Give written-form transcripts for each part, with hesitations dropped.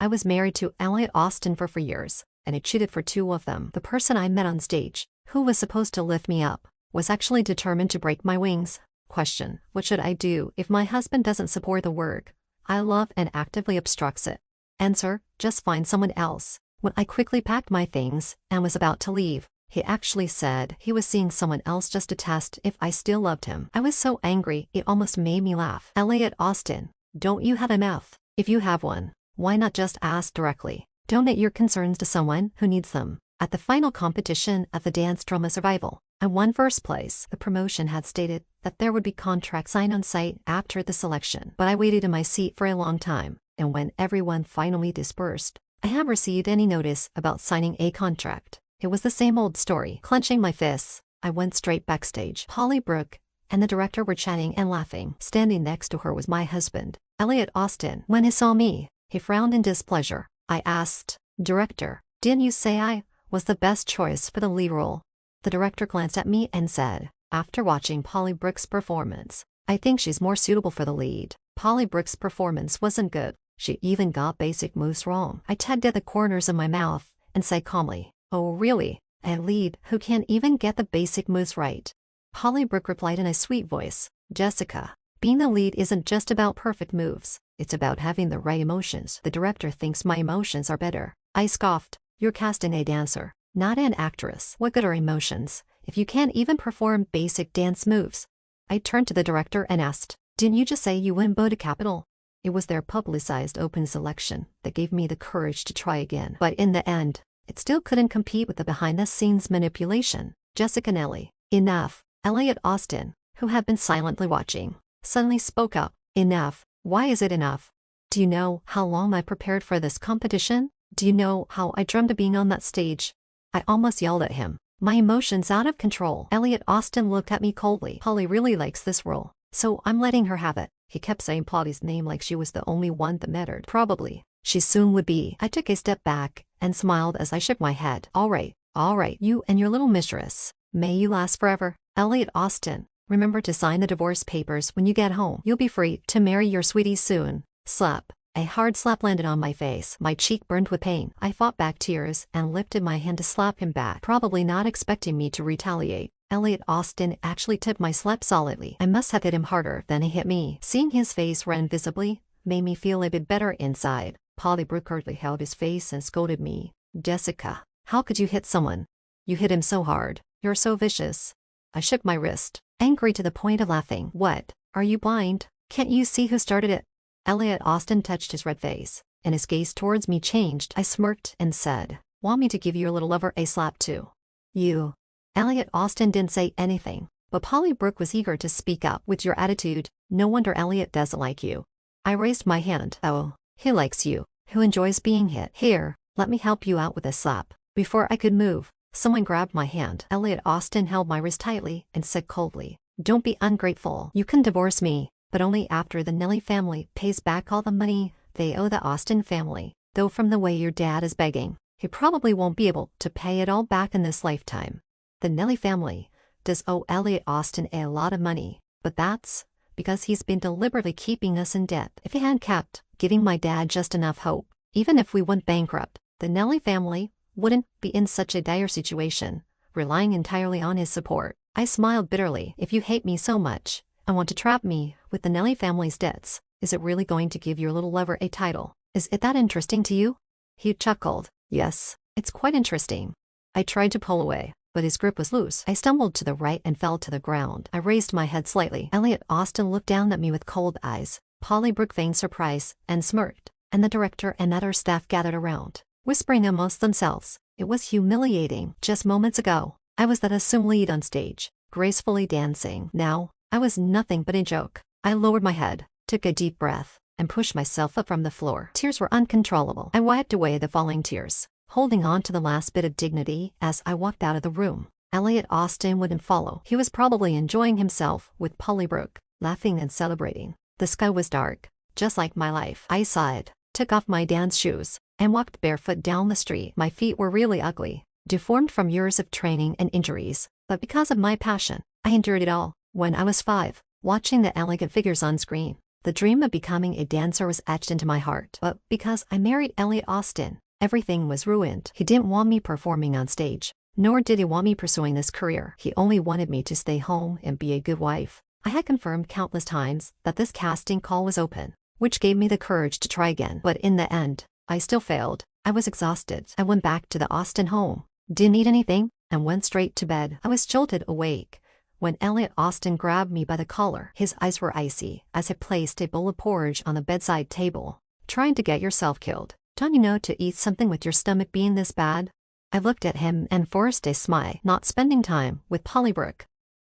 I was married to Elliot Austin for 4 years, and I cheated for 2 of them. The person I met on stage, who was supposed to lift me up, was actually determined to break my wings. Question: what should I do if my husband doesn't support the work I love and actively obstructs it? Answer: just find someone else. When I quickly packed my things and was about to leave, he actually said he was seeing someone else just to test if I still loved him. I was so angry it almost made me laugh. Elliot Austin, don't you have a mouth? If you have one, why not just ask directly? Donate your concerns to someone who needs them. At the final competition of the dance drama Survival, I won first place. The promotion had stated that there would be contracts signed on site after the selection, but I waited in my seat for a long time, and when everyone finally dispersed, I hadn't received any notice about signing a contract. It was the same old story. Clenching my fists, I went straight backstage. Polly Brooke and the director were chatting and laughing. Standing next to her was my husband, Elliot Austin. When he saw me, he frowned in displeasure. I asked, "Director, didn't you say I was the best choice for the lead role?" The director glanced at me and said, "After watching Polly Brooke's performance, I think she's more suitable for the lead." Polly Brooke's performance wasn't good. She even got basic moves wrong. I tugged at the corners of my mouth and said calmly, "Oh really? A lead who can't even get the basic moves right?" Polly Brooke replied in a sweet voice, "Jessica, being the lead isn't just about perfect moves. It's about having the right emotions. The director thinks my emotions are better." I scoffed, "You're casting a dancer, not an actress. What good are emotions if you can't even perform basic dance moves?" I turned to the director and asked, "Didn't you just say you wouldn't vote a capital?" It was their publicized open selection that gave me the courage to try again. But in the end, it still couldn't compete with the behind-the-scenes manipulation. Jessica Nelly, enough. Elliot Austin, who had been silently watching, suddenly spoke up. "Enough. Why is it enough? Do you know how long I prepared for this competition? Do you know how I dreamed of being on that stage?" I almost yelled at him, my emotions out of control. Elliot Austin looked at me coldly. "Polly really likes this role, so I'm letting her have it." He kept saying Polly's name like she was the only one that mattered. Probably, she soon would be. I took a step back and smiled as I shook my head. All right, you and your little mistress. May you last forever." Elliot Austin, remember to sign the divorce papers when you get home. You'll be free to marry your sweetie soon. Slap. A hard slap landed on my face. My cheek burned with pain. I fought back tears and lifted my hand to slap him back, probably not expecting me to retaliate. Elliot Austin actually tipped my slap solidly. I must have hit him harder than he hit me. Seeing his face redden visibly made me feel a bit better inside. Polly Brooke hurriedly held his face and scolded me. "Jessica, how could you hit someone? You hit him so hard. You're so vicious." I shook my wrist, angry to the point of laughing. "What? Are you blind? Can't you see who started it?" Elliot Austin touched his red face, and his gaze towards me changed. I smirked and said, "Want me to give your little lover a slap too?" "You." Elliot Austin didn't say anything, but Polly Brooke was eager to speak up. "With your attitude, no wonder Elliot doesn't like you." I raised my hand. "Oh, he likes you, who enjoys being hit. Here, let me help you out with a slap." Before I could move, someone grabbed my hand. Elliot Austin held my wrist tightly and said coldly, "Don't be ungrateful. You can divorce me, but only after the Nelly family pays back all the money they owe the Austin family. Though from the way your dad is begging, he probably won't be able to pay it all back in this lifetime. The Nelly family does owe Elliot Austin a lot of money, but that's because he's been deliberately keeping us in debt. If he hadn't kept giving my dad just enough hope, even if we went bankrupt, the Nelly family wouldn't be in such a dire situation, relying entirely on his support." I smiled bitterly. "If you hate me so much and want to trap me with the Nelly family's debts, is it really going to give your little lover a title? Is it that interesting to you?" He chuckled. "Yes, it's quite interesting." I tried to pull away, but his grip was loose. I stumbled to the right and fell to the ground. I raised my head slightly. Elliot Austin looked down at me with cold eyes. Polly Brooke feigned surprise and smirked, and the director and other staff gathered around, whispering amongst themselves. It was humiliating. Just moments ago, I was that assumed lead on stage, gracefully dancing. Now, I was nothing but a joke. I lowered my head, took a deep breath, and pushed myself up from the floor. Tears were uncontrollable. I wiped away the falling tears, holding on to the last bit of dignity as I walked out of the room. Elliot Austin wouldn't follow. He was probably enjoying himself with Polly Brooke, laughing and celebrating. The sky was dark, just like my life. I sighed, took off my dance shoes, and walked barefoot down the street. My feet were really ugly, deformed from years of training and injuries, but because of my passion, I endured it all. When I was 5, watching the elegant figures on screen, The dream of becoming a dancer was etched into my heart. But because I married Elliot Austin, everything was ruined. He didn't want me performing on stage, nor did he want me pursuing this career. He only wanted me to stay home and be a good wife. I had confirmed countless times that this casting call was open, which gave me the courage to try again. But in the end, I still failed. I was exhausted. I went back to the Austin home, didn't eat anything, and went straight to bed. I was jolted awake when Elliot Austin grabbed me by the collar. His eyes were icy as he placed a bowl of porridge on the bedside table. Trying to get yourself killed. Don't you know to eat something with your stomach being this bad? I looked at him and forced a smile. Not spending time with Polly Brooke.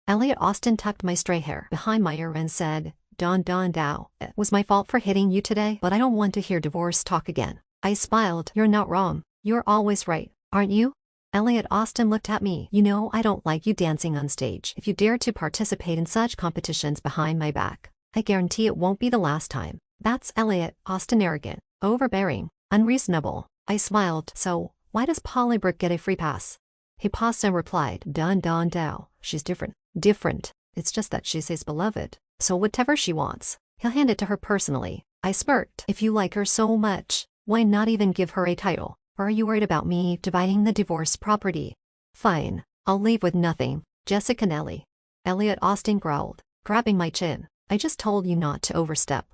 Elliot Austin tucked my stray hair behind my ear and said, Don Dao, it was my fault for hitting you today, but I don't want to hear divorce talk again. I smiled. You're not wrong. You're always right, aren't you? Elliot Austin looked at me. You know I don't like you dancing on stage. If you dare to participate in such competitions behind my back, I guarantee it won't be the last time. That's Elliot Austin, arrogant, overbearing, unreasonable. I smiled. So, why does Polly Brooke get a free pass? He paused and replied, Don Dao, she's different. Different. It's just that she's his beloved. So whatever she wants, he'll hand it to her personally. I smirked. If you like her so much, why not even give her a title? Or are you worried about me dividing the divorce property? Fine. I'll leave with nothing. Jessica Nelly. Elliot Austin growled, grabbing my chin. I just told you not to overstep.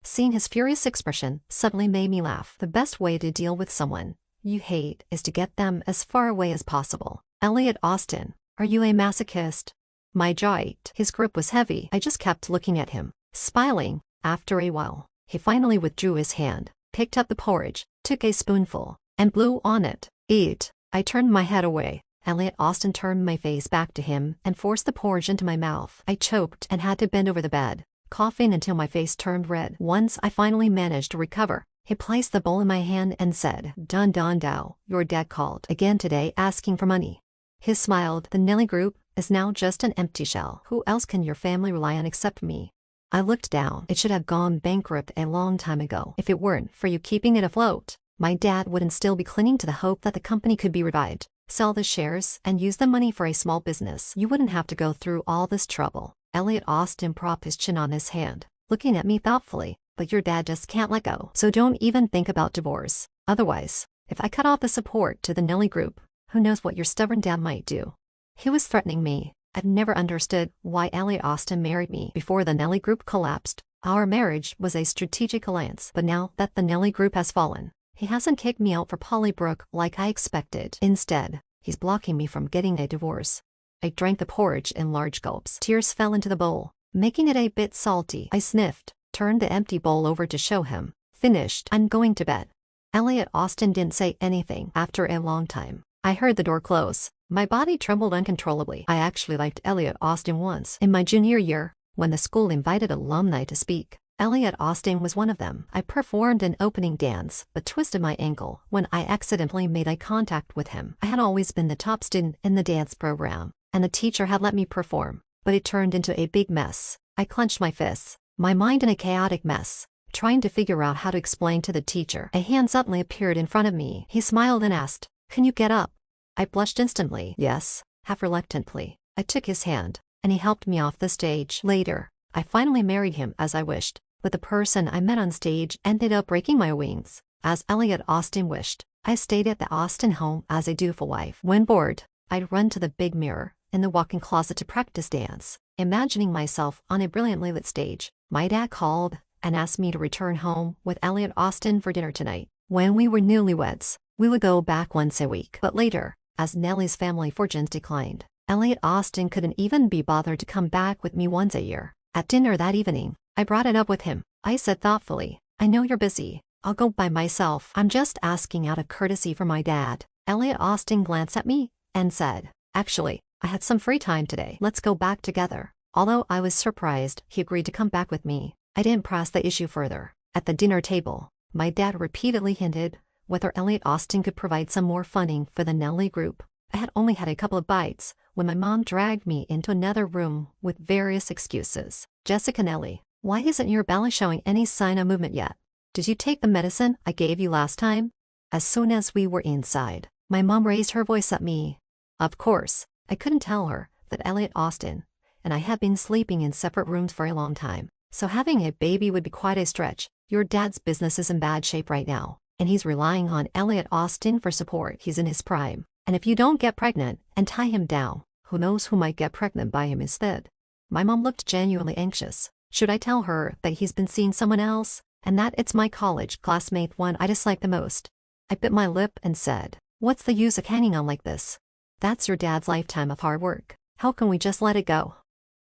Seeing his furious expression suddenly made me laugh. The best way to deal with someone you hate is to get them as far away as possible. Elliot Austin, are you a masochist? My jaw ached. His grip was heavy. I just kept looking at him, smiling. After a while, he finally withdrew his hand, picked up the porridge, took a spoonful, and blew on it. Eat. I turned my head away. Elliot Austin turned my face back to him and forced the porridge into my mouth. I choked and had to bend over the bed, coughing until my face turned red. Once I finally managed to recover, he placed the bowl in my hand and said, Don Dao, your dad called again today asking for money. He smiled. The Nelly Group is now just an empty shell. Who else can your family rely on except me? I looked down. It should have gone bankrupt a long time ago. If it weren't for you keeping it afloat, my dad wouldn't still be clinging to the hope that the company could be revived. Sell the shares and use the money for a small business. You wouldn't have to go through all this trouble. Elliot Austin propped his chin on his hand, looking at me thoughtfully. But your dad just can't let go. So don't even think about divorce. Otherwise, if I cut off the support to the Nelly Group, who knows what your stubborn dad might do? He was threatening me. I've never understood why Elliot Austin married me before the Nelly Group collapsed. Our marriage was a strategic alliance, but now that the Nelly Group has fallen, he hasn't kicked me out for Polly Brooke like I expected. Instead, he's blocking me from getting a divorce. I drank the porridge in large gulps. Tears fell into the bowl, making it a bit salty. I sniffed, turned the empty bowl over to show him. Finished. I'm going to bed. Elliot Austin didn't say anything. After a long time, I heard the door close. My body trembled uncontrollably. I actually liked Elliot Austin once. In my junior year, when the school invited alumni to speak, Elliot Austin was one of them. I performed an opening dance, but twisted my ankle when I accidentally made eye contact with him. I had always been the top student in the dance program, and the teacher had let me perform, but it turned into a big mess. I clenched my fists, my mind in a chaotic mess, trying to figure out how to explain to the teacher. A hand suddenly appeared in front of me. He smiled and asked, "Can you get up?" I blushed instantly. Yes, half reluctantly. I took his hand, and he helped me off the stage. Later, I finally married him as I wished, but the person I met on stage ended up breaking my wings. As Elliot Austin wished, I stayed at the Austin home as a dutiful wife. When bored, I'd run to the big mirror in the walk-in closet to practice dance, imagining myself on a brilliantly lit stage. My dad called and asked me to return home with Elliot Austin for dinner tonight. When we were newlyweds, we would go back once a week. But later, as Nelly's family fortunes declined, Elliot Austin couldn't even be bothered to come back with me once a year. At dinner that evening, I brought it up with him. I said thoughtfully, "I know you're busy. I'll go by myself. I'm just asking out of courtesy for my dad." Elliot Austin glanced at me and said, "Actually, I had some free time today. Let's go back together." Although I was surprised he agreed to come back with me, I didn't press the issue further. At the dinner table, my dad repeatedly hinted whether Elliot Austin could provide some more funding for the Nelly Group. I had only had a couple of bites when my mom dragged me into another room with various excuses. "Jessica Nelly, why isn't your belly showing any sign of movement yet? Did you take the medicine I gave you last time?" As soon as we were inside, my mom raised her voice at me. Of course, I couldn't tell her that Elliot Austin and I had been sleeping in separate rooms for a long time. So having a baby would be quite a stretch. Your dad's business is in bad shape right now, and he's relying on Elliot Austin for support. He's in his prime. And if you don't get pregnant and tie him down, who knows who might get pregnant by him instead? My mom looked genuinely anxious. Should I tell her that he's been seeing someone else, and that it's my college classmate, one I dislike the most? I bit my lip and said, what's the use of hanging on like this? That's your dad's lifetime of hard work. How can we just let it go?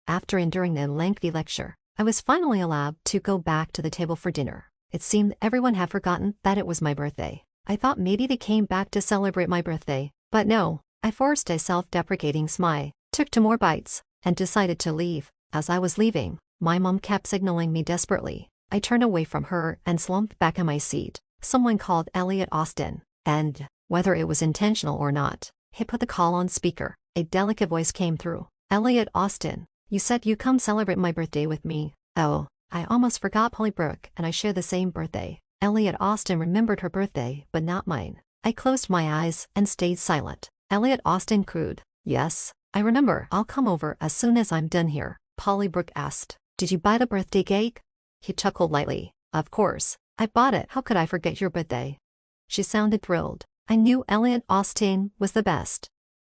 After enduring a lengthy lecture, I was finally allowed to go back to the table for dinner. It seemed everyone had forgotten that it was my birthday. I thought maybe they came back to celebrate my birthday, but no. I forced a self-deprecating smile, took 2 more bites, and decided to leave. As I was leaving, my mom kept signaling me desperately. I turned away from her and slumped back in my seat. Someone called Elliot Austin, and, whether it was intentional or not, he put the call on speaker. A delicate voice came through. Elliot Austin, you said you come celebrate my birthday with me. Oh, I almost forgot Polly Brooke and I share the same birthday. Elliot Austin remembered her birthday, but not mine. I closed my eyes and stayed silent. Elliot Austin cooed. Yes, I remember. I'll come over as soon as I'm done here. Polly Brooke asked, did you buy the birthday cake? He chuckled lightly. Of course, I bought it. How could I forget your birthday? She sounded thrilled. I knew Elliot Austin was the best.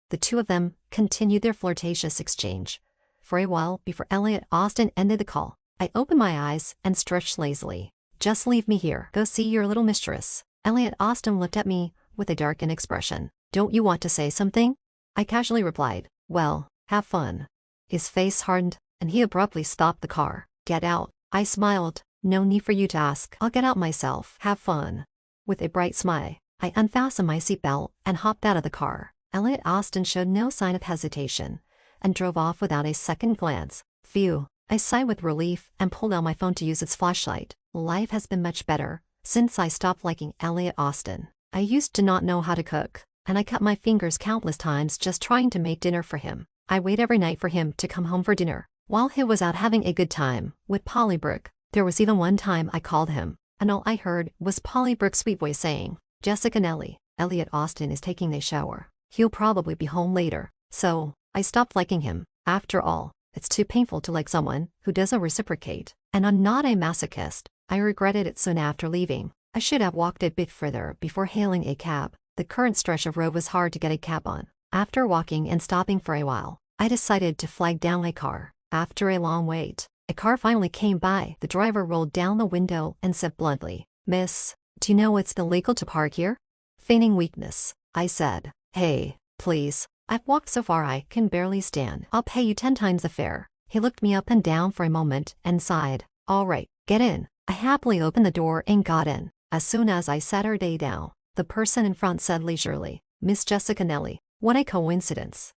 The two of them continued their flirtatious exchange for a while before Elliot Austin ended the call. I opened my eyes and stretched lazily. Just leave me here. Go see your little mistress. Elliot Austin looked at me with a darkened expression. Don't you want to say something? I casually replied, well, have fun. His face hardened, and he abruptly stopped the car. Get out. I smiled. No need for you to ask. I'll get out myself. Have fun. With a bright smile, I unfastened my seatbelt and hopped out of the car. Elliot Austin showed no sign of hesitation and drove off without a second glance. Phew. I sighed with relief and pulled out my phone to use its flashlight. Life has been much better since I stopped liking Elliot Austin. I used to not know how to cook, and I cut my fingers countless times just trying to make dinner for him. I wait every night for him to come home for dinner. While he was out having a good time with Polly Brooke, there was even one time I called him, and all I heard was Polly Brooke's sweet voice saying, Jessica Nelly, Elliot Austin is taking a shower. He'll probably be home later. So, I stopped liking him. After all, it's too painful to like someone who doesn't reciprocate, and I'm not a masochist. I regretted it soon after leaving. I should have walked a bit further before hailing a cab. The current stretch of road was hard to get a cab on. After walking and stopping for a while, I decided to flag down a car. After a long wait, a car finally came by. The driver rolled down the window and said bluntly, Miss, do you know it's illegal to park here? Feigning weakness, I said, hey, please, I've walked so far I can barely stand. I'll pay you 10 times the fare. He looked me up and down for a moment and sighed. All right, get in. I happily opened the door and got in. As soon as I sat her day down, the person in front said leisurely, Miss Jessica Nelly. What a coincidence.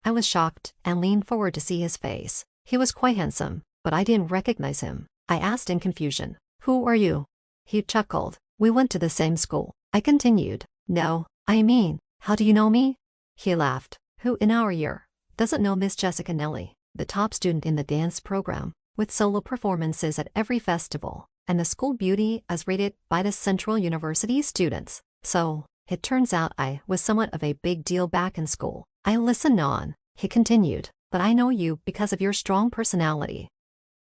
I was shocked and leaned forward to see his face. He was quite handsome, but I didn't recognize him. I asked in confusion, who are you? He chuckled. We went to the same school. I continued, no, I mean, how do you know me? He laughed. Who in our year doesn't know Miss Jessica Nelly, the top student in the dance program, with solo performances at every festival, and the school beauty as rated by the Central University students. So, it turns out I was somewhat of a big deal back in school. I listened on. He continued, but I know you because of your strong personality.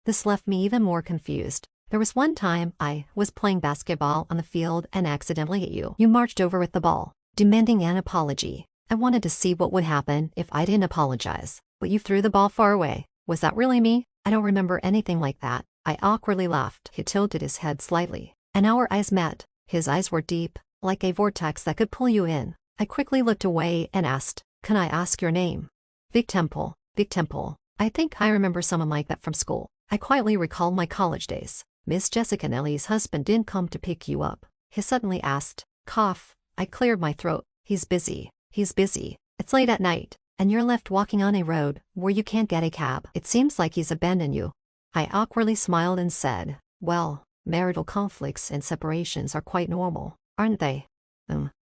This left me even more confused. There was one time I was playing basketball on the field and accidentally hit you. You marched over with the ball, demanding an apology. I wanted to see what would happen if I didn't apologize, but you threw the ball far away. Was that really me? I don't remember anything like that. I awkwardly laughed. He tilted his head slightly, and our eyes met. His eyes were deep, like a vortex that could pull you in. I quickly looked away and asked, can I ask your name? Vic Temple. Vic Temple. I think I remember someone like that from school. I quietly recalled my college days. Miss Jessica Nelly's husband didn't come to pick you up. He suddenly asked. Cough. I cleared my throat. He's busy. He's busy. It's late at night, and you're left walking on a road where you can't get a cab. It seems like he's abandoned you. I awkwardly smiled and said, well, marital conflicts and separations are quite normal, aren't they?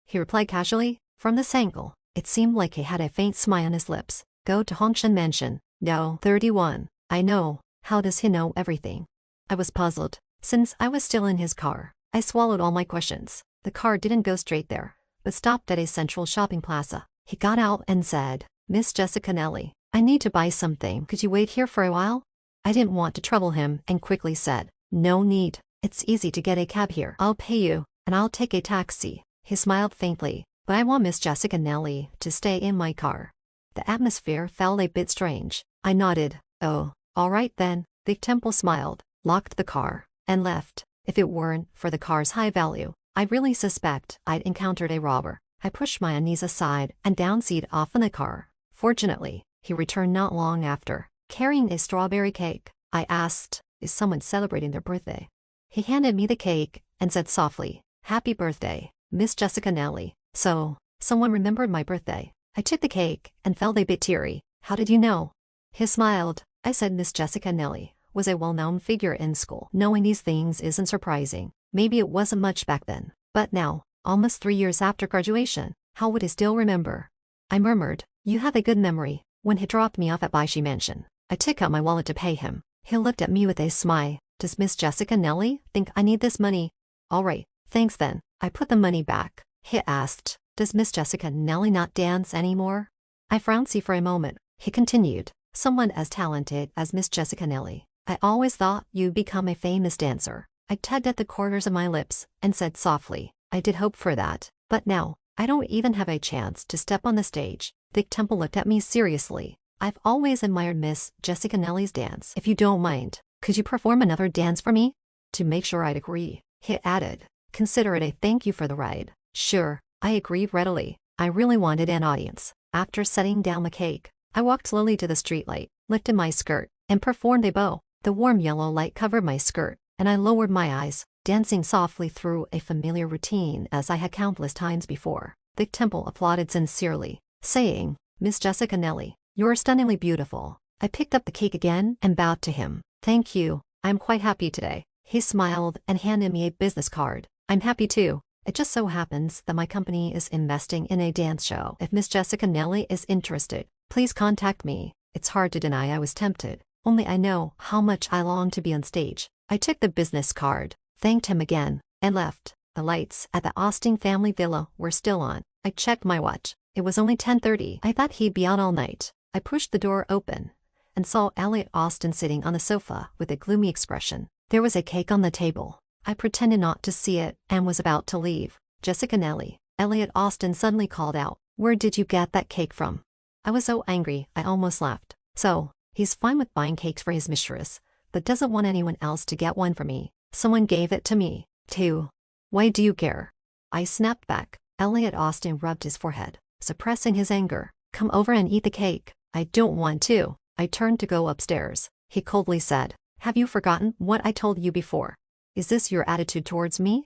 He replied casually. From this angle, it seemed like he had a faint smile on his lips. Go to Hongshan Mansion. No, 31. I know. How does he know everything? I was puzzled. Since I was still in his car, I swallowed all my questions. The car didn't go straight there, but stopped at a central shopping plaza. He got out and said, Miss Jessica Nelly, I need to buy something. Could you wait here for a while? I didn't want to trouble him and quickly said, "No need. It's easy to get a cab here. I'll pay you, and I'll take a taxi." He smiled faintly, "But I want Miss Jessica Nellie to stay in my car." The atmosphere felt a bit strange. I nodded. "Oh, all right then." Vic Temple smiled, locked the car, and left. If it weren't for the car's high value, I really suspect I'd encountered a robber. I pushed my unease aside and downseat off in the car. Fortunately, he returned not long after, carrying a strawberry cake. I asked, "Is someone celebrating their birthday?" He handed me the cake and said softly, "Happy birthday, Miss Jessica Nellie." So, someone remembered my birthday. I took the cake and felt a bit teary. "How did you know?" He smiled. I said Miss Jessica Nellie was a well-known figure in school. Knowing these things isn't surprising. Maybe it wasn't much back then. But now, almost 3 years after graduation, how would he still remember? I murmured, "You have a good memory." When he dropped me off at Baishi Mansion, I took out my wallet to pay him. He looked at me with a smile. "Does Miss Jessica Nellie think I need this money?" "All right, thanks then." I put the money back. He asked, "Does Miss Jessica Nellie not dance anymore?" I frowned for a moment. He continued, "Someone as talented as Miss Jessica Nellie. I always thought you'd become a famous dancer." I tugged at the corners of my lips and said softly, "I did hope for that, but now, I don't even have a chance to step on the stage." Vic Temple looked at me seriously. "I've always admired Miss Jessica Nellie's dance. If you don't mind, could you perform another dance for me?" To make sure I'd agree, he added, "Consider it a thank you for the ride." Sure, I agreed readily. I really wanted an audience. After setting down the cake, I walked slowly to the streetlight, lifted my skirt, and performed a bow. The warm yellow light covered my skirt, and I lowered my eyes, dancing softly through a familiar routine as I had countless times before. Vic Temple applauded sincerely, saying, "Miss Jessica Nellie, you're stunningly beautiful." I picked up the cake again and bowed to him. "Thank you, I'm quite happy today." He smiled and handed me a business card. "I'm happy too. It just so happens that my company is investing in a dance show. If Miss Jessica Nellie is interested, please contact me." It's hard to deny I was tempted. Only I know how much I long to be on stage. I took the business card, thanked him again, and left. The lights at the Austin family villa were still on. I checked my watch. It was only 10:30. I thought he'd be out all night. I pushed the door open and saw Elliot Austin sitting on the sofa with a gloomy expression. There was a cake on the table. I pretended not to see it and was about to leave. "Jessica Nellie," Elliot Austin suddenly called out, "where did you get that cake from?" I was so angry I almost laughed. So, he's fine with buying cakes for his mistress, but doesn't want anyone else to get one for me. Someone gave it to me, too. Why do you care? I snapped back. Elliot Austin rubbed his forehead, suppressing his anger. "Come over and eat the cake." "I don't want to." I turned to go upstairs. He coldly said, "Have you forgotten what I told you before? Is this your attitude towards me?"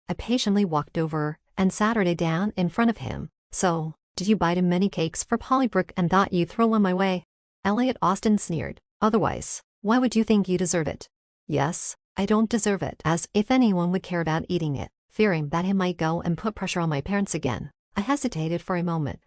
I patiently walked over and sat her down in front of him. "So, did you buy too many cakes for Polly Brooke and thought you'd throw one my way?" Elliot Austin sneered. "Otherwise, why would you think you deserve it?" "Yes, I don't deserve it." As if anyone would care about eating it. Fearing that he might go and put pressure on my parents again, I hesitated for a moment,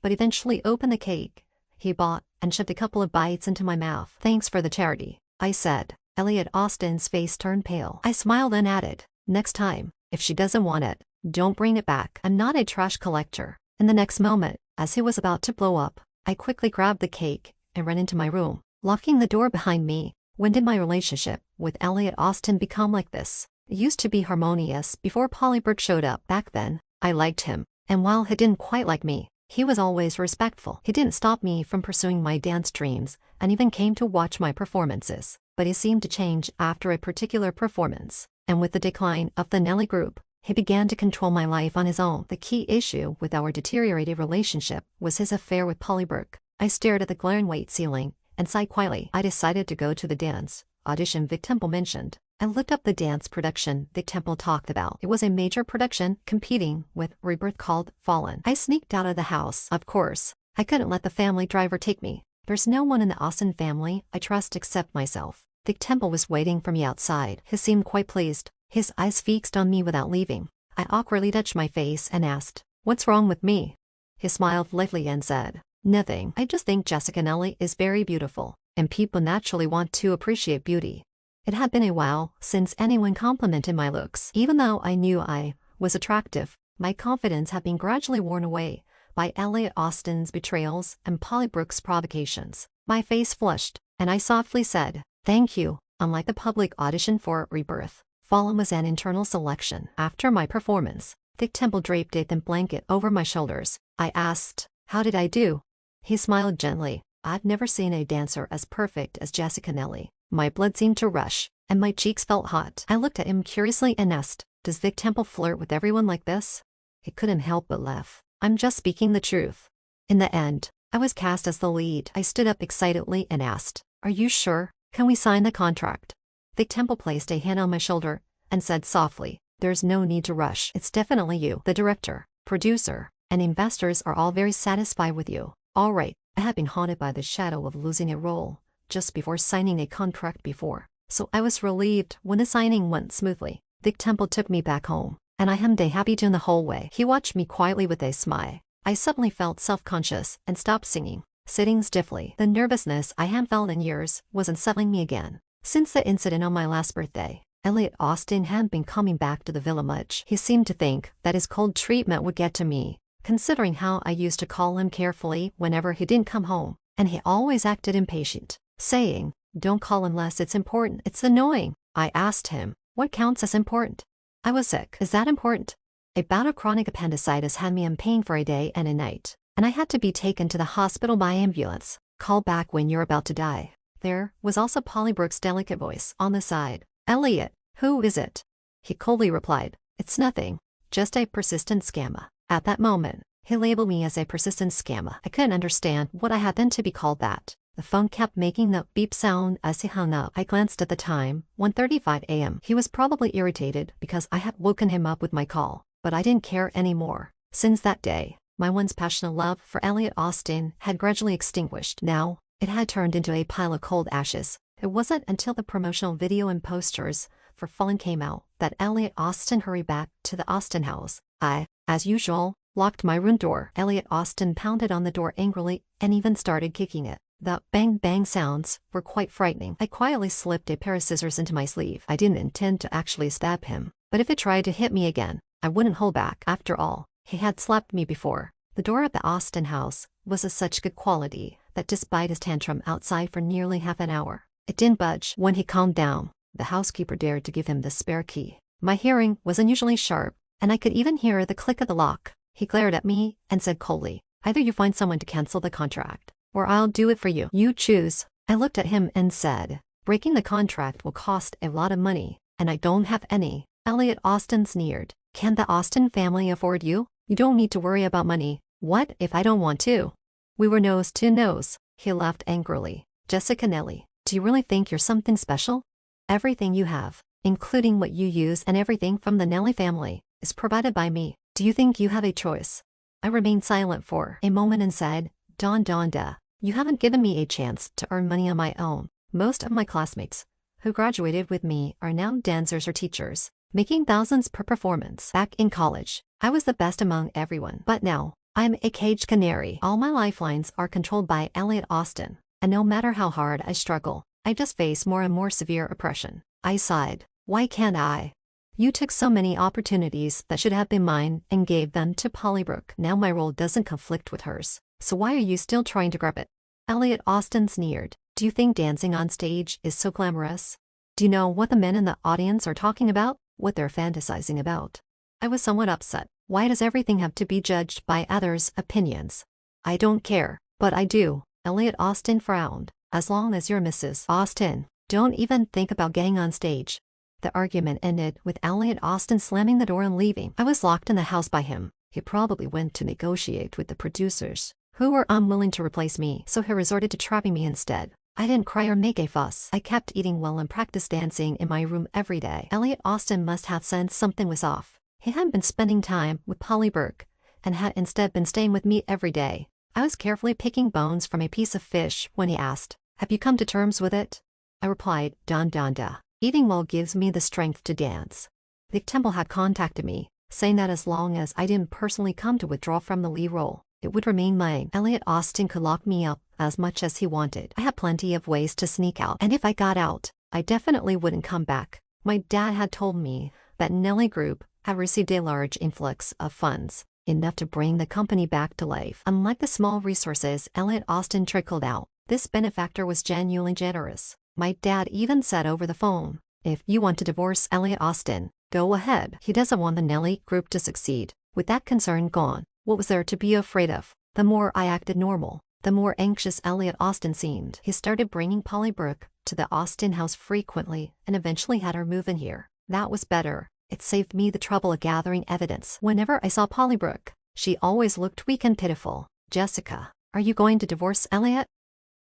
but eventually opened the cake he bought and shoved a couple of bites into my mouth. "Thanks for the charity," I said. Elliot Austin's face turned pale. I smiled and added, "Next time, if she doesn't want it, don't bring it back. I'm not a trash collector." In the next moment, as he was about to blow up, I quickly grabbed the cake and ran into my room, locking the door behind me. When did my relationship with Elliot Austin become like this? It used to be harmonious before Polly Brooke showed up. Back then, I liked him, and while he didn't quite like me, he was always respectful. He didn't stop me from pursuing my dance dreams, and even came to watch my performances. But he seemed to change after a particular performance, and with the decline of the Nellie Group, he began to control my life on his own. The key issue with our deteriorated relationship was his affair with Polly Brooke. I stared at the glaring white ceiling and sighed quietly. I decided to go to the dance audition Vic Temple mentioned. I looked up the dance production Vic Temple talked about. It was a major production competing with Rebirth called Fallen. I sneaked out of the house. Of course, I couldn't let the family driver take me. There's no one in the Austin family I trust except myself. Vic Temple was waiting for me outside. He seemed quite pleased, his eyes fixed on me without leaving. I awkwardly touched my face and asked, "What's wrong with me?" He smiled lightly and said, "Nothing. I just think Jessica Nellie is very beautiful, and people naturally want to appreciate beauty." It had been a while since anyone complimented my looks. Even though I knew I was attractive, my confidence had been gradually worn away by Elliot Austin's betrayals and Polly Brooke's provocations. My face flushed, and I softly said, Thank you. Unlike the public audition for Rebirth, Fallen was an internal selection. After my performance, Vic Temple draped a thin blanket over my shoulders. I asked, "How did I do?" He smiled gently. I've never seen a dancer as perfect as Jessica Nelly. My blood seemed to rush, and my cheeks felt hot. I looked at him curiously and asked, "Does Vic Temple flirt with everyone like this?" He couldn't help but laugh. "I'm just speaking the truth." In the end, I was cast as the lead. I stood up excitedly and asked, "Are you sure? Can we sign the contract?" Vic Temple placed a hand on my shoulder and said softly, "There's no need to rush. It's definitely you. The director, producer, and investors are all very satisfied with you." All right, I had been haunted by the shadow of losing a role just before signing a contract before, so I was relieved when the signing went smoothly. Vic Temple took me back home, and I hummed a happy tune the whole way. He watched me quietly with a smile. I suddenly felt self-conscious and stopped singing, sitting stiffly. The nervousness I hadn't felt in years was unsettling me again. Since the incident on my last birthday, Elliot Austin hadn't been coming back to the villa much. He seemed to think that his cold treatment would get to me, considering how I used to call him carefully whenever he didn't come home, and he always acted impatient, saying, "Don't call unless it's important. It's annoying." I asked him, "What counts as important?" "I was sick. Is that important?" "A bout of chronic appendicitis had me in pain for a day and a night, and I had to be taken to the hospital by ambulance. Call back when you're about to die." There was also Polly Brooks' delicate voice on the side. "Elliot, who is it?" He coldly replied, "It's nothing, just a persistent scammer." At that moment, he labeled me as a persistent scammer. I couldn't understand what I had then to be called that. The phone kept making the beep sound as he hung up. I glanced at the time, 1:35 a.m. He was probably irritated because I had woken him up with my call, but I didn't care anymore. Since that day, my once passionate love for Elliot Austin had gradually extinguished. Now, it had turned into a pile of cold ashes. It wasn't until the promotional video and posters for Fallen came out that Elliot Austin hurried back to the Austin house. I, as usual, locked my room door. Elliot Austin pounded on the door angrily and even started kicking it. The bang-bang sounds were quite frightening. I quietly slipped a pair of scissors into my sleeve. I didn't intend to actually stab him, but if he tried to hit me again, I wouldn't hold back. After all, he had slapped me before. The door at the Austin house was of such good quality that despite his tantrum outside for nearly half an hour, it didn't budge. When he calmed down, the housekeeper dared to give him the spare key. My hearing was unusually sharp, and I could even hear the click of the lock. He glared at me and said coldly, "Either you find someone to cancel the contract, or I'll do it for you. You choose." I looked at him and said, "Breaking the contract will cost a lot of money, and I don't have any." Elliot Austin sneered, "Can the Austin family afford you? You don't need to worry about money. What if I don't want to?" We were nose to nose. He laughed angrily. "Jessica Nelly, do you really think you're something special? Everything you have, including what you use and everything from the Nelly family, is provided by me. Do you think you have a choice?" I remained silent for a moment and said, Don Donda, you haven't given me a chance to earn money on my own. Most of my classmates who graduated with me are now dancers or teachers, making thousands per performance. Back in college, I was the best among everyone. But now, I'm a caged canary. All my lifelines are controlled by Elliot Austin, and no matter how hard I struggle, I just face more and more severe oppression. I sighed. Why can't I? You took so many opportunities that should have been mine and gave them to Polly Brooke. Now my role doesn't conflict with hers, so why are you still trying to grab it? Elliot Austin sneered. Do you think dancing on stage is so glamorous? Do you know what the men in the audience are talking about? What they're fantasizing about? I was somewhat upset. Why does everything have to be judged by others' opinions? I don't care, but I do. Elliot Austin frowned. As long as you're Mrs. Austin, don't even think about getting on stage. The argument ended with Elliot Austin slamming the door and leaving. I was locked in the house by him. He probably went to negotiate with the producers, who were unwilling to replace me, so he resorted to trapping me instead. I didn't cry or make a fuss. I kept eating well and practiced dancing in my room every day. Elliot Austin must have sensed something was off. He hadn't been spending time with Polly Brooke, and had instead been staying with me every day. I was carefully picking bones from a piece of fish when he asked, "Have you come to terms with it?" I replied, Don Donda. Eating well gives me the strength to dance. Vic Temple had contacted me, saying that as long as I didn't personally come to withdraw from the lead role, it would remain mine. Elliot Austin could lock me up as much as he wanted. I had plenty of ways to sneak out, and if I got out, I definitely wouldn't come back. My dad had told me that Nelly Group had received a large influx of funds, enough to bring the company back to life. Unlike the small resources Elliot Austin trickled out, this benefactor was genuinely generous. My dad even said over the phone, if you want to divorce Elliot Austin, go ahead. He doesn't want the Nelly Group to succeed. With that concern gone, what was there to be afraid of? The more I acted normal, the more anxious Elliot Austin seemed. He started bringing Polly Brooke to the Austin house frequently and eventually had her move in here. That was better. It saved me the trouble of gathering evidence. Whenever I saw Polly Brooke, she always looked weak and pitiful. Jessica, are you going to divorce Elliot?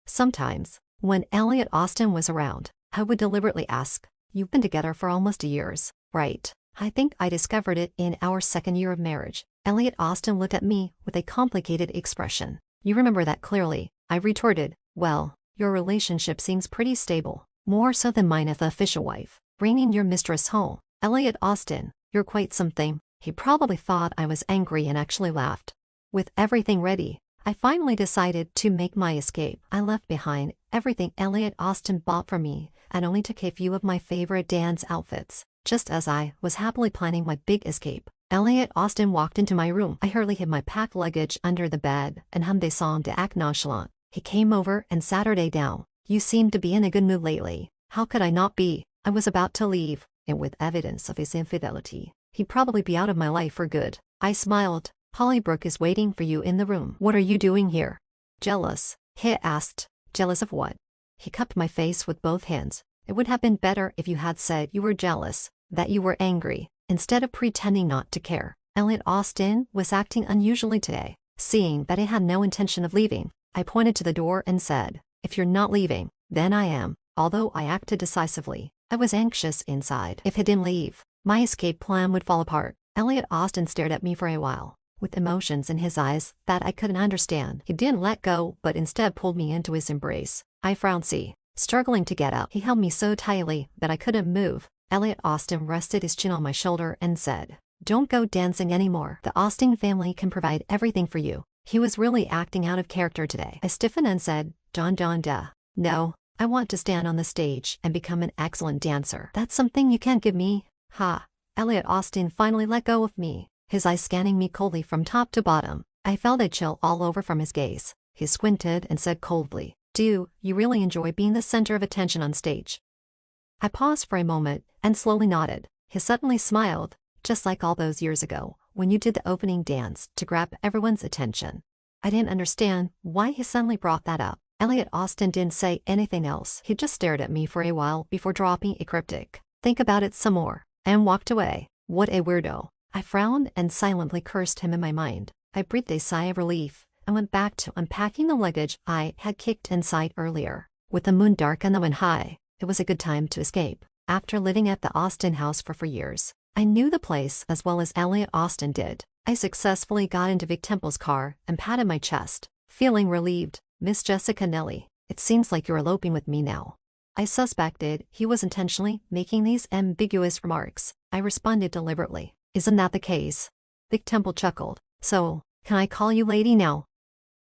Sometimes, when Elliot Austin was around, I would deliberately ask, you've been together for almost 2 years, right? I think I discovered it in our 2nd year of marriage. Elliot Austin looked at me with a complicated expression. You remember that clearly. I retorted, well, your relationship seems pretty stable, more so than mine as the official wife. Bringing your mistress home. Elliot Austin, you're quite something. He probably thought I was angry and actually laughed. With everything ready, I finally decided to make my escape. I left behind everything Elliot Austin bought for me and only took a few of my favorite dance outfits. Just as I was happily planning my big escape, Elliot Austin walked into my room. I hurriedly hid my packed luggage under the bed and hummed a song to act nonchalant. He came over and sat her down. You seem to be in a good mood lately. How could I not be? I was about to leave, and with evidence of his infidelity, he'd probably be out of my life for good. I smiled. Polly Brooke is waiting for you in the room. What are you doing here? Jealous, he asked. Jealous of what? He cupped my face with both hands. It would have been better if you had said you were jealous, that you were angry, instead of pretending not to care. Elliot Austin was acting unusually today. Seeing that I had no intention of leaving, I pointed to the door and said, if you're not leaving, then I am. Although I acted decisively, I was anxious inside. If he didn't leave, my escape plan would fall apart. Elliot Austin stared at me for a while, with emotions in his eyes that I couldn't understand. He didn't let go, but instead pulled me into his embrace. I frowned. Struggling to get up, he held me so tightly that I couldn't move. Elliot Austin rested his chin on my shoulder and said, don't go dancing anymore. The Austin family can provide everything for you. He was really acting out of character today. I stiffened and said, no, I want to stand on the stage and become an excellent dancer. That's something you can't give me. Ha. Elliot Austin finally let go of me, his eyes scanning me coldly from top to bottom. I felt a chill all over from his gaze. He squinted and said coldly, do you really enjoy being the center of attention on stage? I paused for a moment and slowly nodded. He suddenly smiled, just like all those years ago, when you did the opening dance to grab everyone's attention. I didn't understand why he suddenly brought that up. Elliot Austin didn't say anything else. He just stared at me for a while before dropping a cryptic, think about it some more, and walked away. What a weirdo. I frowned and silently cursed him in my mind. I breathed a sigh of relief and went back to unpacking the luggage I had kicked inside earlier. With the moon dark and the wind high, it was a good time to escape. After living at the Austin house for 4 years, I knew the place as well as Elliot Austin did. I successfully got into Vic Temple's car and patted my chest, feeling relieved. Miss Jessica Nelly, it seems like you're eloping with me now. I suspected he was intentionally making these ambiguous remarks. I responded deliberately, isn't that the case? Vic Temple chuckled. So, can I call you lady now?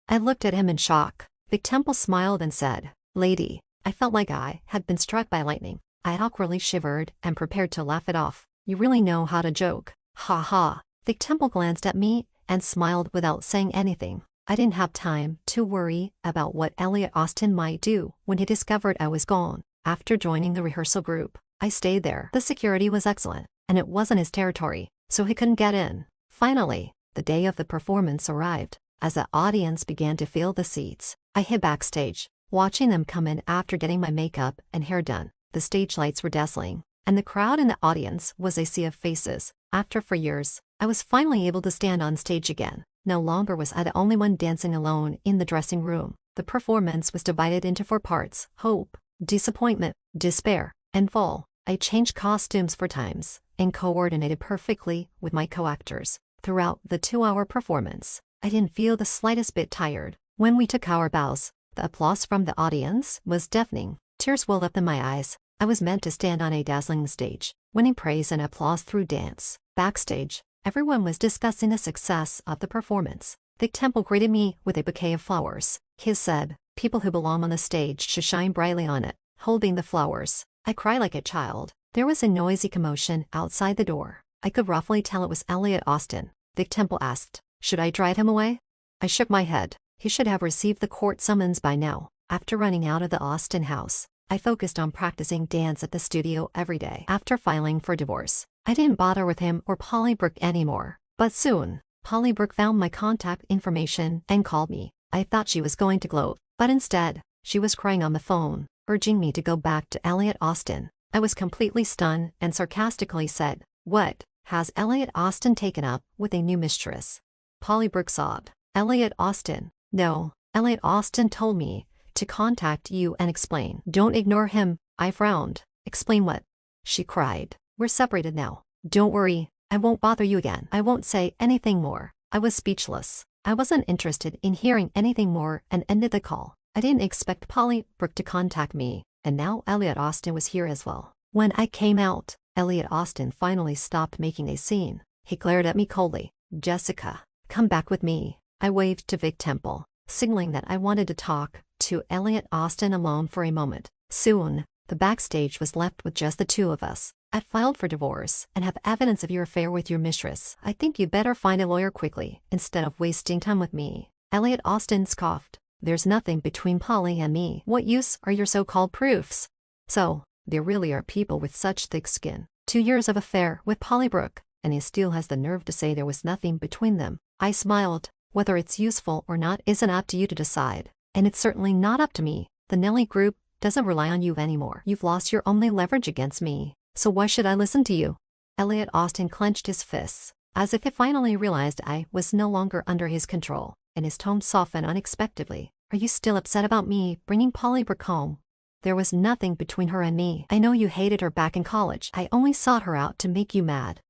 I looked at him in shock. Vic Temple smiled and said, lady. I felt like I had been struck by lightning. I had awkwardly shivered and prepared to laugh it off. You really know how to joke. Ha ha. Vic Temple glanced at me and smiled without saying anything. I didn't have time to worry about what Elliot Austin might do when he discovered I was gone. After joining the rehearsal group, I stayed there. The security was excellent, and it wasn't his territory, so he couldn't get in. Finally, the day of the performance arrived. As the audience began to fill the seats, I hid backstage, watching them come in after getting my makeup and hair done. The stage lights were dazzling, and the crowd in the audience was a sea of faces. After 4 years, I was finally able to stand on stage again. No longer was I the only one dancing alone in the dressing room. The performance was divided into 4 parts: hope, disappointment, despair, and fall. I changed costumes 4 times and coordinated perfectly with my co-actors. Throughout the 2-hour performance, I didn't feel the slightest bit tired. When we took our bows, the applause from the audience was deafening. Tears welled up in my eyes. I was meant to stand on a dazzling stage, winning praise and applause through dance. Backstage, everyone was discussing the success of the performance. Vic Temple greeted me with a bouquet of flowers. He said, people who belong on the stage should shine brightly on it. Holding the flowers, I cried like a child. There was a noisy commotion outside the door. I could roughly tell it was Elliot Austin. Vic Temple asked, should I drive him away? I shook my head. He should have received the court summons by now. After running out of the Austin house, I focused on practicing dance at the studio every day. After filing for divorce, I didn't bother with him or Polly Brooke anymore. But soon, Polly Brooke found my contact information and called me. I thought she was going to gloat, but instead, she was crying on the phone, urging me to go back to Elliot Austin. I was completely stunned and sarcastically said, "What, has Elliot Austin taken up with a new mistress?" Polly Brooke sobbed. "Elliot Austin? No, Elliot Austin told me to contact you and explain." "Don't ignore him," I frowned. "Explain what?" She cried. "We're separated now. Don't worry, I won't bother you again." I won't say anything more. I was speechless. I wasn't interested in hearing anything more and ended the call. I didn't expect Polly Brooke to contact me, and now Elliot Austin was here as well. When I came out, Elliot Austin finally stopped making a scene. He glared at me coldly. "Jessica, come back with me." I waved to Vic Temple, signaling that I wanted to talk to Elliot Austin alone for a moment. Soon, the backstage was left with just the two of us. "I filed for divorce and have evidence of your affair with your mistress. I think you'd better find a lawyer quickly instead of wasting time with me." Elliot Austin scoffed. "There's nothing between Polly and me. What use are your so-called proofs?" So, there really are people with such thick skin. 2 years of affair with Polly Brooke, and he still has the nerve to say there was nothing between them. I smiled. "Whether it's useful or not isn't up to you to decide. And it's certainly not up to me. The Nelly Group doesn't rely on you anymore. You've lost your only leverage against me. So why should I listen to you?" Elliot Austin clenched his fists, as if he finally realized I was no longer under his control, and his tone softened unexpectedly. "Are you still upset about me bringing Polly Brooke home? There was nothing between her and me. I know you hated her back in college. I only sought her out to make you mad."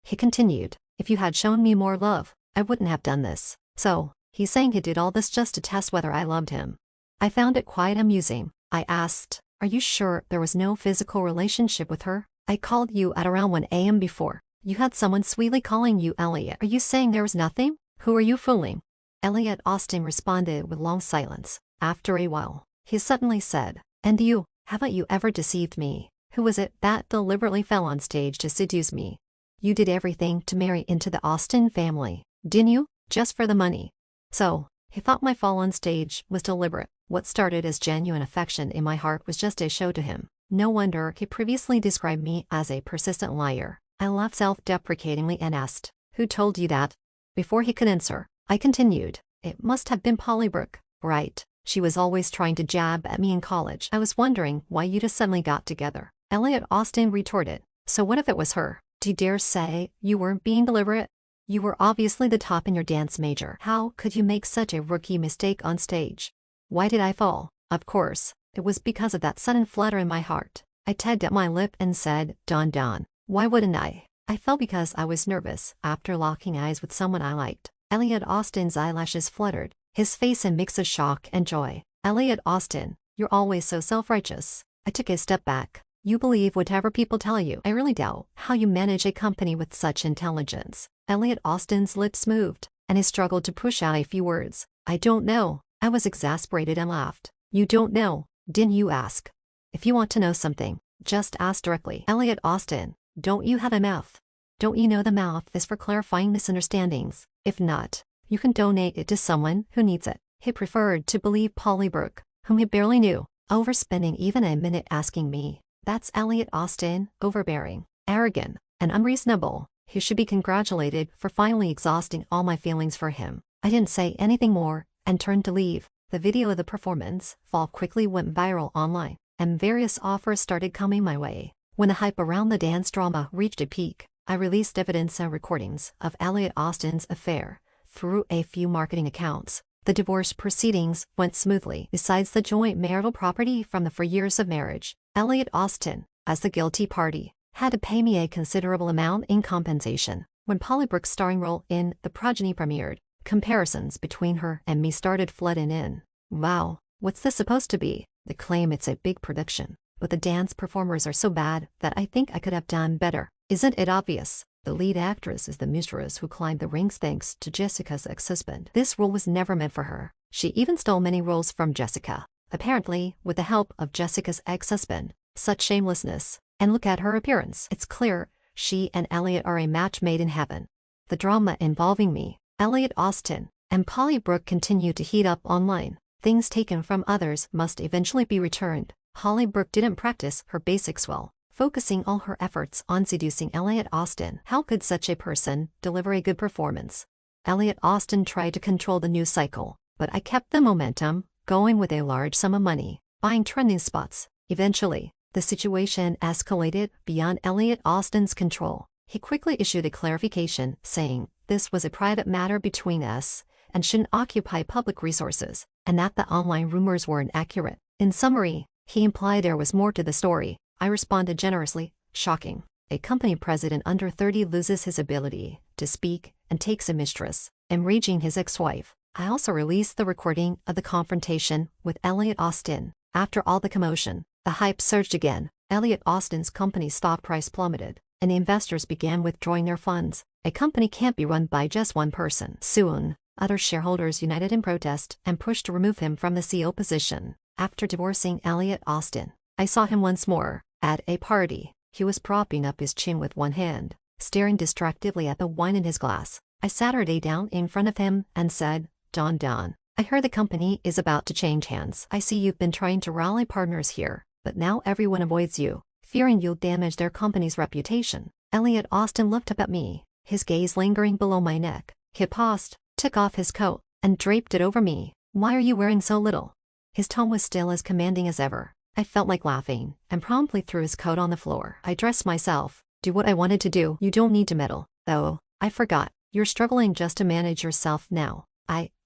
He continued, "If you had shown me more love, I wouldn't have done this." So, he's saying he did all this just to test whether I loved him. I found it quite amusing. I asked, "Are you sure there was no physical relationship with her? I called you at around 1 a.m. before. You had someone sweetly calling you Elliot. Are you saying there was nothing? Who are you fooling?" Elliot Austin responded with long silence. After a while, he suddenly said, "And you, haven't you ever deceived me? Who was it that deliberately fell on stage to seduce me? You did everything to marry into the Austin family, didn't you? Just for the money." So, he thought my fall on stage was deliberate. What started as genuine affection in my heart was just a show to him. No wonder he previously described me as a persistent liar. I laughed self-deprecatingly and asked, "Who told you that?" Before he could answer, I continued, "It must have been Polly Brooke, right? She was always trying to jab at me in college. I was wondering why you two suddenly got together." Elliot Austin retorted, "So what if it was her? Do you dare say you weren't being deliberate? You were obviously the top in your dance major. How could you make such a rookie mistake on stage?" Why did I fall? Of course, it was because of that sudden flutter in my heart. I tugged at my lip and said, Don. Why wouldn't I? I fell because I was nervous after locking eyes with someone I liked." Elliot Austin's eyelashes fluttered, his face a mix of shock and joy. "Elliot Austin, you're always so self-righteous." I took a step back. "You believe whatever people tell you. I really doubt how you manage a company with such intelligence." Elliot Austin's lips moved, and he struggled to push out a few words. "I don't know." I was exasperated and laughed. "You don't know, didn't you ask? If you want to know something, just ask directly." "Elliot Austin, don't you have a mouth? Don't you know the mouth is for clarifying misunderstandings? If not, you can donate it to someone who needs it." He preferred to believe Polly Brooke, whom he barely knew, overspending even a minute asking me. That's Elliot Austin, overbearing, arrogant, and unreasonable. He should be congratulated for finally exhausting all my feelings for him. I didn't say anything more and turned to leave. The video of the performance fall quickly went viral online, and various offers started coming my way. When the hype around the dance drama reached a peak, I released evidence and recordings of Elliot Austin's affair through a few marketing accounts. The divorce proceedings went smoothly. Besides the joint marital property from the 4 years of marriage, Elliot Austin, as the guilty party, had to pay me a considerable amount in compensation. When Polly Brooke's starring role in The Progeny premiered, comparisons between her and me started flooding in. "Wow, what's this supposed to be?" They claim it's a big production, but the dance performers are so bad that I think I could have done better. Isn't it obvious? The lead actress is the mistress who climbed the ranks thanks to Jessica's ex-husband. This role was never meant for her. She even stole many roles from Jessica, apparently with the help of Jessica's ex-husband. Such shamelessness. And look at her appearance. It's clear she and Elliot are a match made in heaven. The drama involving me, Elliot Austin, and Polly Brooke continued to heat up online. Things taken from others must eventually be returned. Holly Brooke didn't practice her basics well, focusing all her efforts on seducing Elliot Austin. How could such a person deliver a good performance? Elliot Austin tried to control the news cycle, but I kept the momentum going with a large sum of money, buying trending spots. Eventually, the situation escalated beyond Elliot Austin's control. He quickly issued a clarification, saying this was a private matter between us and shouldn't occupy public resources, and that the online rumors were inaccurate. In summary, he implied there was more to the story. I responded generously, shocking. A company president under 30 loses his ability to speak and takes a mistress, enraging his ex-wife. I also released the recording of the confrontation with Elliot Austin. After all the commotion, the hype surged again. Elliot Austin's company's stock price plummeted, and investors began withdrawing their funds. A company can't be run by just one person. Soon, other shareholders united in protest and pushed to remove him from the CEO position. After divorcing Elliot Austin, I saw him once more at a party. He was propping up his chin with one hand, staring distractedly at the wine in his glass. I sat her down in front of him and said, Don, I heard the company is about to change hands. I see you've been trying to rally partners here, but now everyone avoids you, fearing you'll damage their company's reputation. Elliot Austin looked up at me, his gaze lingering below my neck. He paused, took off his coat, and draped it over me. Why are you wearing so little? His tone was still as commanding as ever. I felt like laughing, and promptly threw his coat on the floor. I dressed myself, do what I wanted to do. You don't need to meddle. Oh, I forgot. You're struggling just to manage yourself now.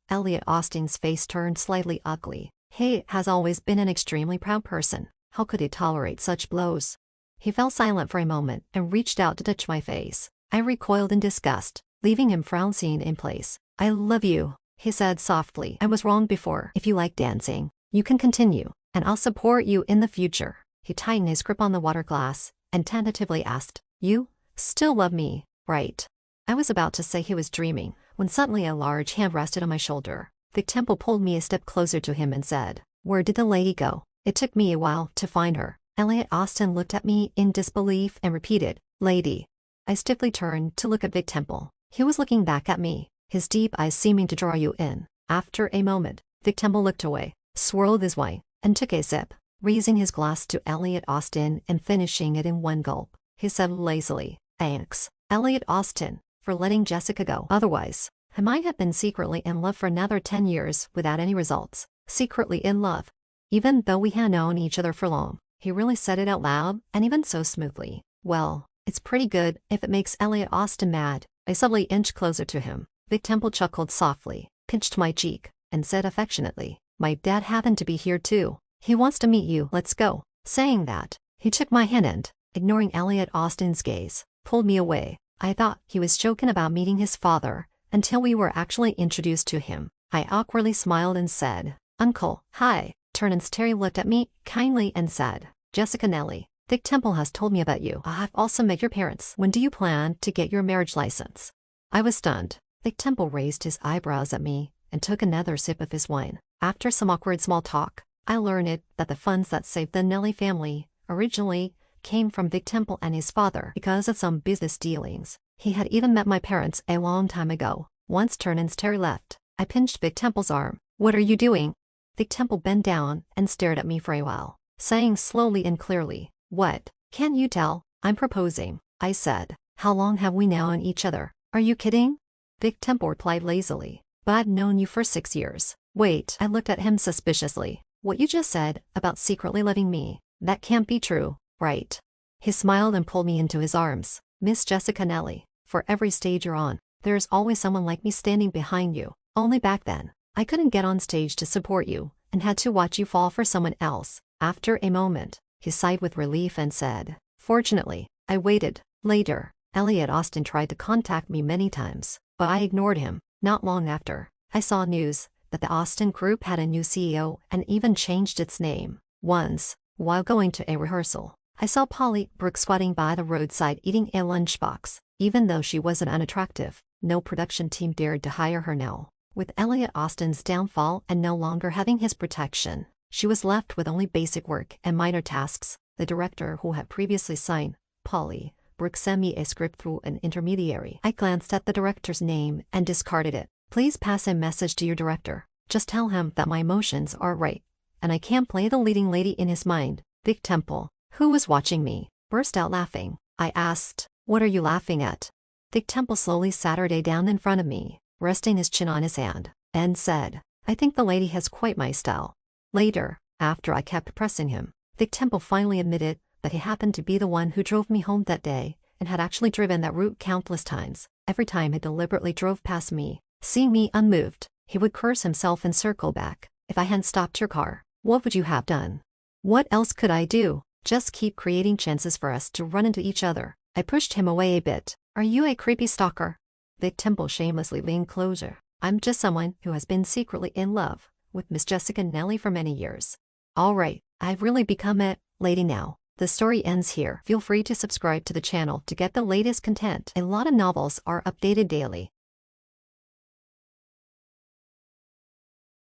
Elliot Austin's face turned slightly ugly. He has always been an extremely proud person. How could he tolerate such blows? He fell silent for a moment and reached out to touch my face. I recoiled in disgust, leaving him frowning in place. I love you, he said softly. I was wrong before. If you like dancing, you can continue, and I'll support you in the future. He tightened his grip on the water glass and tentatively asked, You still love me, right? I was about to say he was dreaming, when suddenly a large hand rested on my shoulder. Vic Temple pulled me a step closer to him and said, Where did the lady go? It took me a while to find her. Elliot Austin looked at me in disbelief and repeated, Lady. I stiffly turned to look at Vic Temple. He was looking back at me, his deep eyes seeming to draw you in. After a moment, Vic Temple looked away, swirled his wine, and took a sip, raising his glass to Elliot Austin and finishing it in one gulp. He said lazily, Thanks, Elliot Austin, for letting Jessica go. Otherwise, I might have been secretly in love for another 10 years without any results. Secretly in love. Even though we had known each other for long. He really said it out loud, and even so smoothly. Well, it's pretty good if it makes Elliot Austin mad. I subtly inched closer to him. Vic Temple chuckled softly, pinched my cheek, and said affectionately, My dad happened to be here too. He wants to meet you. Let's go. Saying that, he took my hand and, ignoring Elliot Austin's gaze, pulled me away. I thought he was joking about meeting his father, until we were actually introduced to him. I awkwardly smiled and said, Uncle, hi. Terence Terry looked at me kindly and said, Jessica Nelly, Vic Temple has told me about you. I've also met your parents. When do you plan to get your marriage license? I was stunned. Vic Temple raised his eyebrows at me and took another sip of his wine. After some awkward small talk, I learned that the funds that saved the Nelly family originally came from Vic Temple and his father because of some business dealings. He had even met my parents a long time ago. Once Terence Terry left, I pinched Vic Temple's arm. What are you doing? Vic Temple bent down and stared at me for a while, saying slowly and clearly, What? Can't you tell? I'm proposing, I said. How long have we known each other? Are you kidding? Vic Temple replied lazily, But I've known you for 6 years. Wait, I looked at him suspiciously. What you just said about secretly loving me, that can't be true, right? He smiled and pulled me into his arms. Miss Jessica Nelly, for every stage you're on, there's always someone like me standing behind you. Only back then, I couldn't get on stage to support you, and had to watch you fall for someone else. After a moment, he sighed with relief and said, Fortunately, I waited. Later, Elliot Austin tried to contact me many times, but I ignored him. Not long after, I saw news that the Austin Group had a new CEO and even changed its name. Once, while going to a rehearsal, I saw Polly Brooke squatting by the roadside eating a lunchbox. Even though she wasn't unattractive, no production team dared to hire her now. With Elliot Austin's downfall and no longer having his protection, she was left with only basic work and minor tasks. The director who had previously signed Polly Brooke sent me a script through an intermediary. I glanced at the director's name and discarded it. Please pass a message to your director. Just tell him that my emotions are right, and I can't play the leading lady in his mind. Vic Temple, who was watching me, burst out laughing. I asked, "What are you laughing at?" Vic Temple slowly sat her day down in front of me, resting his chin on his hand, and said, "I think the lady has quite my style." Later, after I kept pressing him, Vic Temple finally admitted that he happened to be the one who drove me home that day, and had actually driven that route countless times. Every time he deliberately drove past me, seeing me unmoved, he would curse himself and circle back. "If I hadn't stopped your car, what would you have done?" What else could I do? Just keep creating chances for us to run into each other. I pushed him away a bit. "Are you a creepy stalker?" Vic Temple shamelessly leaned closer. "I'm just someone who has been secretly in love with Miss Jessica Nelly for many years." Alright, I've really become a lady now. The story ends here. Feel free to subscribe to the channel to get the latest content. A lot of novels are updated daily.